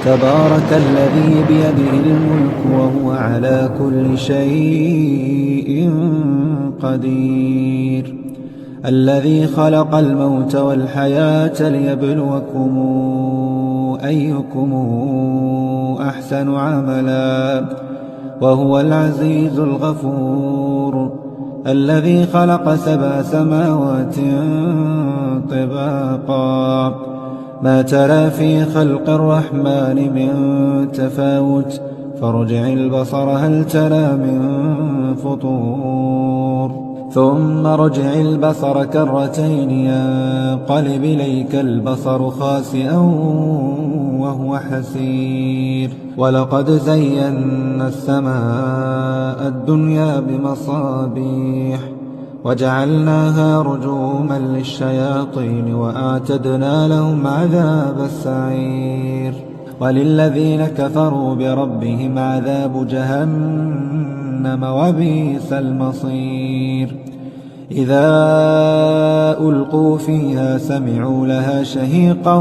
تبارك الذي بيده الملك وهو على كل شيء قدير. الذي خلق الموت والحياة ليبلوكم أيكم أحسن عملا وهو العزيز الغفور. الذي خلق 7 سماوات طباقا ما ترى في خلق الرحمن من تفاوت فارجع البصر هل ترى من فطور ثم ارجع البصر كرتين ينقلب إليك البصر خاسئا وهو حسير. ولقد زينا السماء الدنيا بمصابيح وجعلناها رجوما للشياطين وأعتدنا لهم عذاب السعير. وللذين كفروا بربهم عذاب جهنم وبئس المصير. إذا ألقوا فيها سمعوا لها شهيقا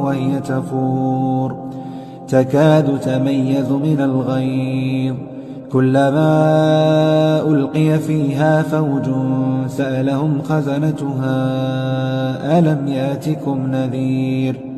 وهي تفور تكاد تميز من الغيظ كلما ألقي فيها فوج سألهم خزنتها ألم يأتكم نذير